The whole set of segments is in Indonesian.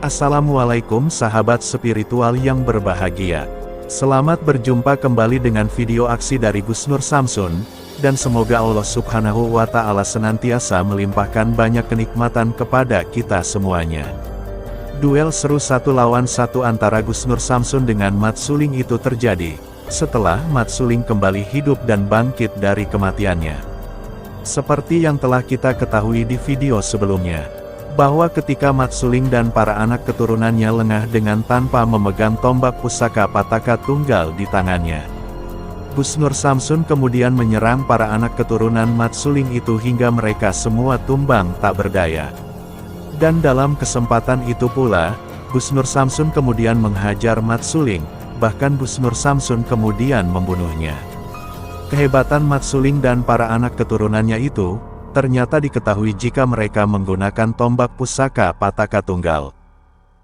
Assalamualaikum sahabat spiritual yang berbahagia. Selamat berjumpa kembali dengan video aksi dari Gus Nur Samsun, dan semoga Allah Subhanahu wa Ta'ala senantiasa melimpahkan banyak kenikmatan kepada kita semuanya. Duel seru 1 lawan 1 antara Gus Nur Samsun dengan Mat Suling itu terjadi setelah Mat Suling kembali hidup dan bangkit dari kematiannya. Seperti yang telah kita ketahui di video sebelumnya, bahwa ketika Mat Suling dan para anak keturunannya lengah dengan tanpa memegang tombak pusaka Pataka Tunggal di tangannya, Gus Nur Samsun kemudian menyerang para anak keturunan Mat Suling itu hingga mereka semua tumbang tak berdaya. Dan dalam kesempatan itu pula, Gus Nur Samsun kemudian menghajar Mat Suling, bahkan Gus Nur Samsun kemudian membunuhnya. Kehebatan Mat Suling dan para anak keturunannya itu ternyata diketahui jika mereka menggunakan tombak pusaka Pataka Tunggal.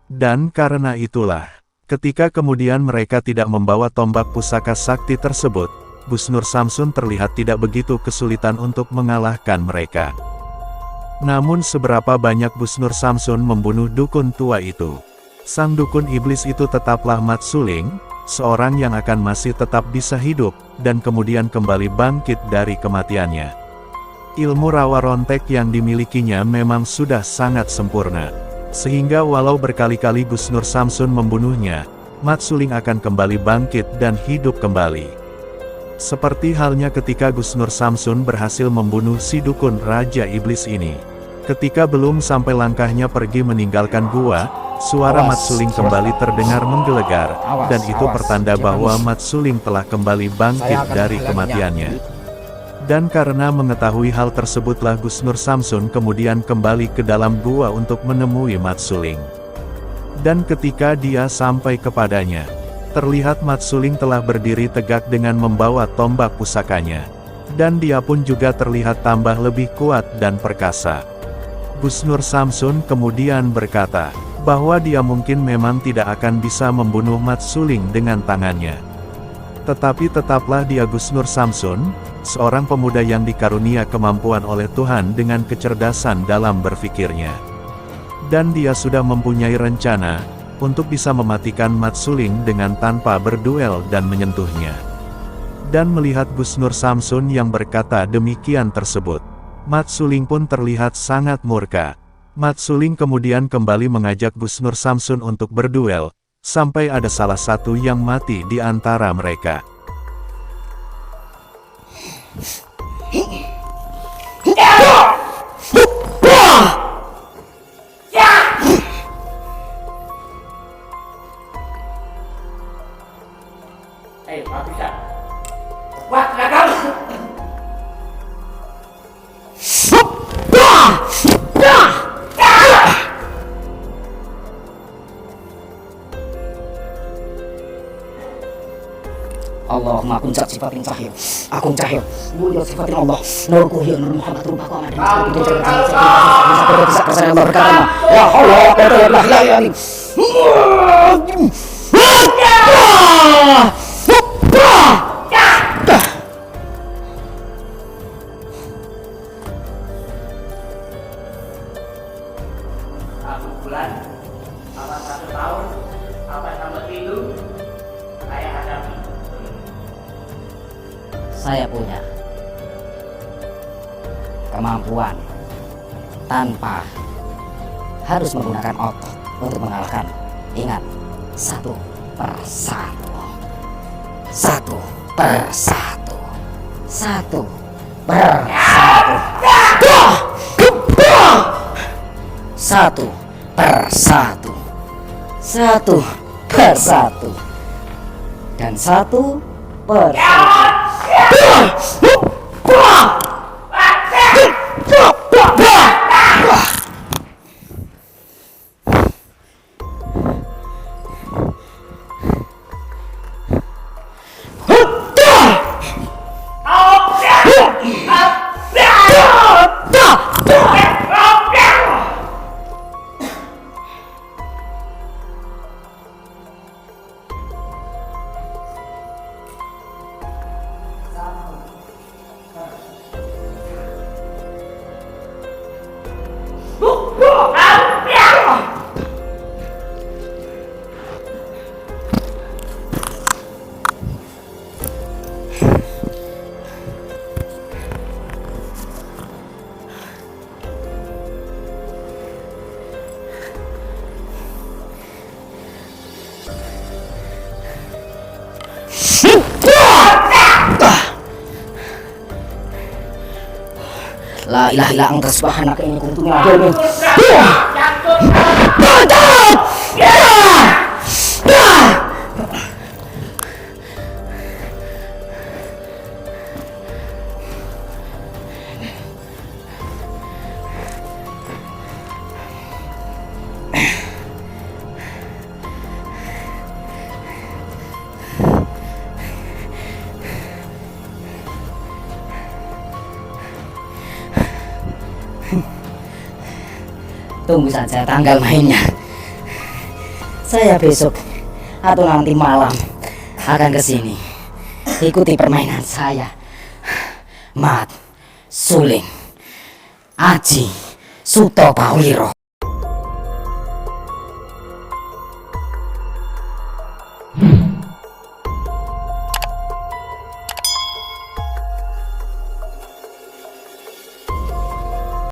Dan karena itulah, ketika kemudian mereka tidak membawa tombak pusaka sakti tersebut, Gus Nur Samsun terlihat tidak begitu kesulitan untuk mengalahkan mereka. Namun seberapa banyak Gus Nur Samsun membunuh dukun tua itu? Sang dukun iblis itu tetaplah Mat Suling, seorang yang akan masih tetap bisa hidup, dan kemudian kembali bangkit dari kematiannya. Ilmu rawa rontek yang dimilikinya memang sudah sangat sempurna, sehingga walau berkali-kali Gus Nur Samsun membunuhnya, Mat Suling akan kembali bangkit dan hidup kembali. Seperti halnya ketika Gus Nur Samsun berhasil membunuh si dukun Raja Iblis ini. Ketika belum sampai langkahnya pergi meninggalkan gua, suara Mat Suling kembali terdengar menggelegar, dan itu pertanda bahwa Mat Suling telah kembali bangkit dari kematiannya. Dan karena mengetahui hal tersebutlah Gus Nur Samsun kemudian kembali ke dalam gua untuk menemui Mat Suling. Dan ketika dia sampai kepadanya, terlihat Mat Suling telah berdiri tegak dengan membawa tombak pusakanya. Dan dia pun juga terlihat tambah lebih kuat dan perkasa. Gus Nur Samsun kemudian berkata, bahwa dia mungkin memang tidak akan bisa membunuh Mat Suling dengan tangannya. Tetapi tetaplah dia Gus Nur Samsun, seorang pemuda yang dikarunia kemampuan oleh Tuhan dengan kecerdasan dalam berfikirnya. Dan dia sudah mempunyai rencana untuk bisa mematikan Mat Suling dengan tanpa berduel dan menyentuhnya. Dan melihat Gus Nur Samsun yang berkata demikian tersebut, Mat Suling pun terlihat sangat murka. Mat Suling kemudian kembali mengajak Gus Nur Samsun untuk berduel, sampai ada salah satu yang mati di antara mereka. Allahumma puncak sifatin cahil, akung cahil, mulia sifatin Allah, nur kuhil, nur Muhammad rubah qamadin, itu cerita berkata, ya Allah, ya Satu bulan, apa 1 tahun, apa sampai itu, saya hadapi. Saya punya kemampuan tanpa harus menggunakan otot untuk mengalahkan. Ingat, 1 per 1, 1 per 1, 1 per 1, 1 per 1, 1 per 1, dan 1 per 1. La ilaha illa anta subhanaka inni kuntu minadh dhalimin. Jatuh. Bantat! Ya! Ya! Tunggu saja tanggal mainnya. Saya besok atau nanti malam akan ke sini. Ikuti permainan saya. Mat, Suling, Aji, Sutopawiro.